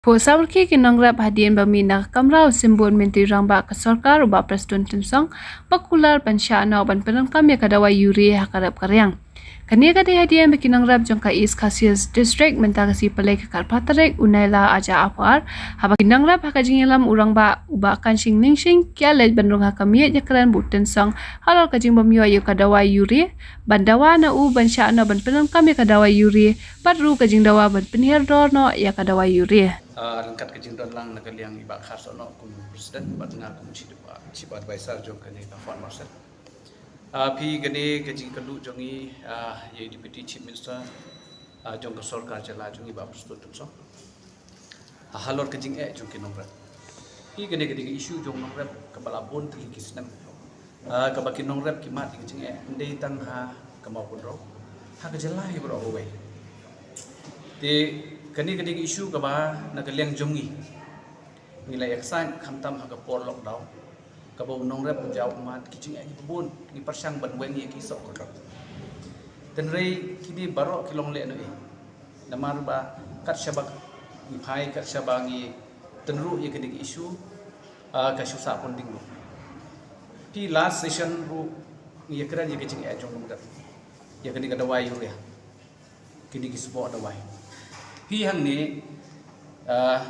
Pusawal ki kinangrap hadian bamina kamrau simbol menteri rangba ke sarkar uba presiden tensong bakular pansyana ban penangkam ya kadawa yuri hakarap karyang. Kania kadi hadian bekinangrap jongka East Cassius District mentagasi pelai ke Karpatarek unaila aja apar haba kinangrap hakajingilam urang ba uba kansing ningsing kialet bandung hakamiet jakaran bu tensong halal kajing bamyo ayu kadawa yuri bandawa na u bansyana ban penangkam ya kadawa yuri padru kajing dawa ban penihar no ya kadawa yuri. Lengkat kejing don lang nagaliang iba khas ono kum presiden bat nga kum chief advisor jong kani ka fon marset pi gani kejing kelu jongi ye deputy chief minister jong ka sarkar jala jongi ba presiden tunso halor kejing jong kinongrat pi gani gani issue jong nongrat kabala bon tri kisnam ka bakin nongrat kimat kejing ndei tang ha kamau kunro ha kejala hi bro owe te kani isu kaba nagaliang jongi nilai eksan khamtam ha por lockdown kaba nongrep jaw mat kiching ai bun ni persang ban wengi ki sok ko tenrei kini baro kilong le no e namar ba kat syabak ni phai kat syabangi tenru ye kani isu ka susa pun ding pi last session ru ye kran ye kiching ai jong nongrep ye kani kada wai ru ya kini ki support da wai pi hang ni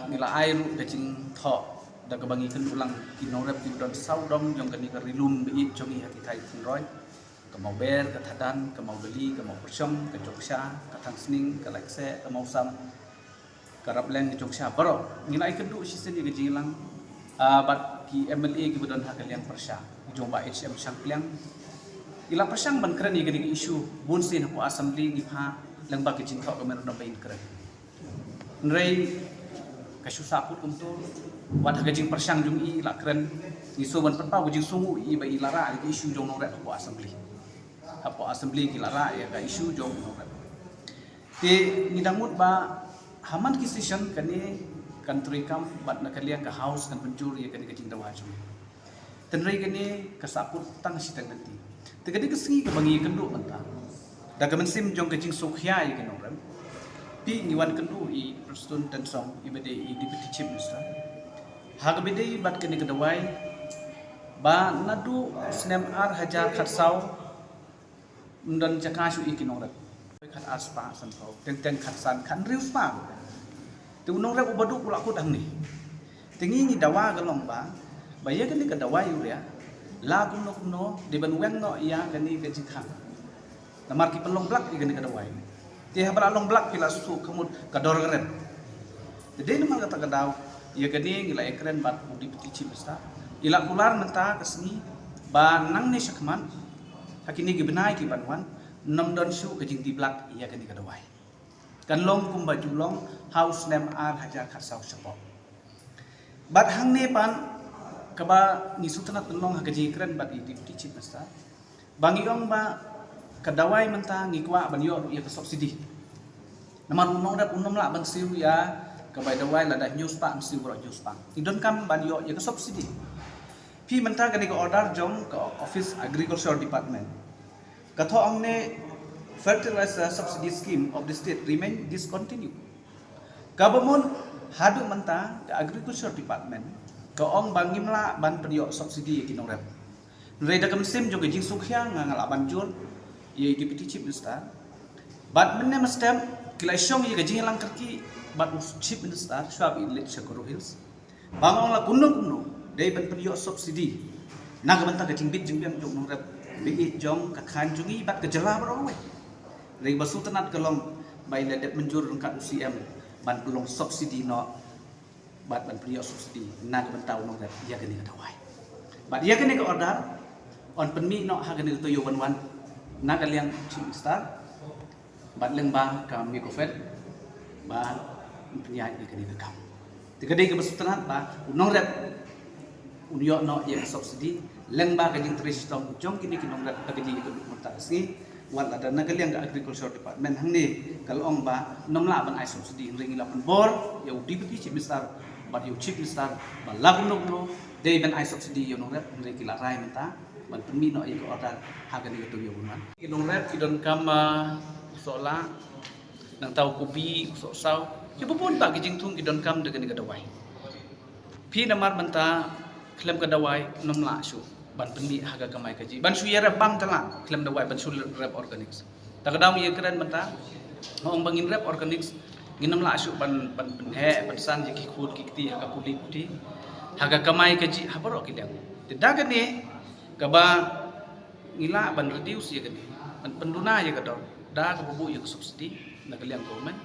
nila air kecing thok da kebangi kan ulang kinorep di don saudom jong kani ka rilum bi jongi hati thai roi ke mau ber ke thadan ke mau beli ke mau persyong ke joksha ke thang sning ke lekse ke mau sam karap leng ke joksha baro nila ai kedu sisen ni kecing lang bat ki MLA ki bodon ha kalian persya jong ba HM sangkliang ila persyang ban kren ni kani isu bun sin ko assembly ni pha lang ba kecing thok ke mer no bain kren nrei kasu saput untuk wat hagajing persyang jung i la kren ni so ban perpa wajing sungu i ba ilara ki isu jong nong rek apo assembly ki lara ya ka isu jong nong rek te ni dangut ba haman ki session kani country kam bat na kalian ka house kan penjur ya kani kajing dawa jung tenrei kani kasaput tang sitang nanti te kani kesengi ke bangi kendu mentang da kamen sim jong kajing sokhya ya ki nong rek pi niwan kendu i presiden tensong ibede i deputy chief minister hagbede bat kene kedawai ba nadu snem ar hajar khatsau ndan jakasu i kinongrat khat aspa san pau teng khatsan khan rius pa tu nongrat ubadu kula ku dang ni tingi ni dawa galong ba ye kene kedawai ya la kuno de ban weng no ya kani kejikhan namar ki pelong blak i kene kedawai dia habala long blak pila su kemud kador keren jadi nama kata kadau ia kini ngila ekren bat budi petici besta ila kular menta kesni ba nang ne syakman hakini gibenai ki banwan nam don su kejing di blak ia kini kadawai kan long kum baju long house name ar hajar khatsau sepok bat hang ne pan kaba ni sutana tulong hakaji keren bat di petici besta bangi ong ba kadawai menta ngikwa banyo ya subsidi namar unong dap unom la ban siu ya kabai dawai la da news pa siu ro news pa idon kam banyo ya subsidi pi menta kani ko order jom ke office agriculture department katho angne fertilizer subsidy scheme of the state remain discontinued government hadu menta ke agriculture department ke ong bangimla ban priyo subsidi kinong rep nrei da kam sim jong jing sukhya ngala banjur ye deputy chief minister bat menne mastem kila syong ye gajing lang kerki bat chief minister swab ilet Shakuru Hills bangong la kuno dei ban priyo subsidi na ga banta gajing bit jing jong nong rep bi jong ka khan jungi bat ke jela bro we rei basu tenat kelong bai ledet menjur kat UCM ban pelong subsidi no bat ban priyo subsidi na ga banta nong rep ya gani ka dawai bat ya gani ka order on penmi no ha gani to yo wan na kaliang chief minister bat leng ba ka mi ko fet ba punya ni kini kam tigade ke besutan ba unong rep unyo no ye subsidi leng ba ka jing tristom jong kini kinong rep ka jing itu mutasi wala da na kaliang ka agriculture department hangni kalong ba nom la ban ai subsidi ring la ban bor ya deputy chief minister ba yo chief minister ba lagun no dei ban ai subsidi yo nong rep ring kila rai menta ban penmi no ye ko order hagan itu yo bunan kinong rep idon kam sola nang tau kopi sok sau ki bubun ba kijing tung ki don kam de gani kadawai pi namar banta klem kadawai nomla shu ban penmi haga kamai kaji ban su yera bam tala klem dawai ban su rep organics takadam ye keren banta ong bangin rep organics ginam la shu ban penhe ban san ji ki khut ki ti haga puli puti haga kamai kaji habaro kidang tidak gani kaba ngila ban reduce ye gani ban penduna ye kador da ka bubu ye subsidi nakaliang government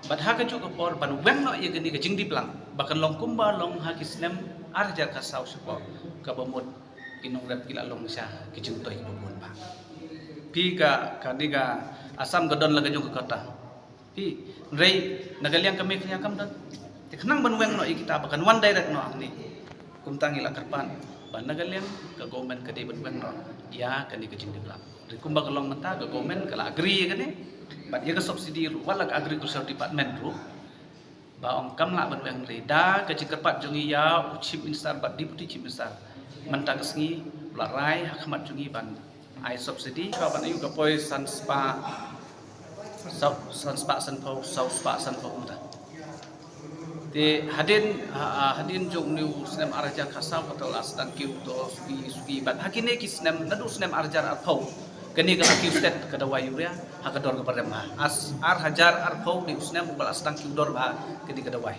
bat haga ju ka por ban weng no ye gani ka jing di plang bakan long kumba long ha kisnem arjar ka saw supo ka bomod kinong rep kila long sya ki jing toy bobon ba pi ka kadiga asam gadon laga jong ka kota pi rei nakaliang kami kanya kam dan tiknang ban weng no ye kita bakan one direct no ni kumtang ila karpan ban nakaliang ka government ka de ban weng no ya kani ka jing di plang kumba ka long menta ka government kala agree kani bat ye ka subsidi ru wala ka agriculture department ru ba ong kam la ban weng reda ka cikerpat jongi ya chief minister bat deputy chief minister menta ka sngi larai hakmat jongi ban ai subsidi ka ban ayu ka poi san spa san pau menta te hadin jong new snem arjar khasau patol astan kiu to suki ban hakine ki snem nadu snem arjar athau kani ka kiu stet kada wayuria hakador ka parema as ar hajar ar phau ni snem bal astan kiu dor ba kani kada way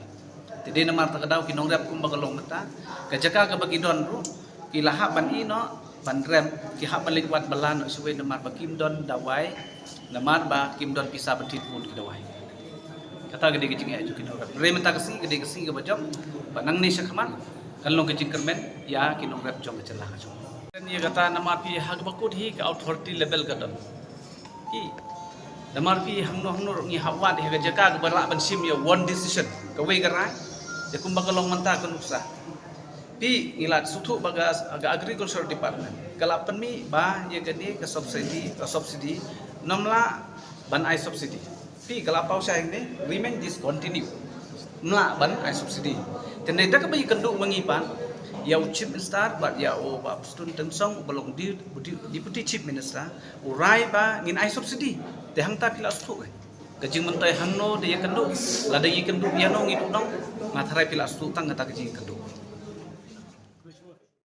te de namar ta kadau ki nongrep kum bagalong mata ka jaka ka bagi don ru ki laha ban ino ban rem ki ha balik wat balan suwe namar bakim don dawai namar ba kim don pisa betit pun ki dawai kata gede kecing aja kino rap re menta gede kasi ke bajam banang ni syakman kalong kecing kermen ya kino rap jong kecelah kacung dan ye kata nama pi hag bakut hi ke authority level ka don hi namar pi hangno ngi hawat he jaka ke barak ban sim ya one decision ke we garai ya kumba kalong menta ke nuksa pi ngilat sutu baga agriculture department kala penmi ba ye gede ke subsidi nomla ban ai subsidi pi kalau pau saya ini remain discontinue mla ban ai subsidi tende dak bayi kenduk mengipan ya chief minister bat ya o ba stun tengsong belum di deputy chief minister urai ba ngin ai subsidi te hang ta pila stu kajing mentai hangno de kenduk la de kenduk ya no ngidu dong matharai pila stu tang kata kajing kenduk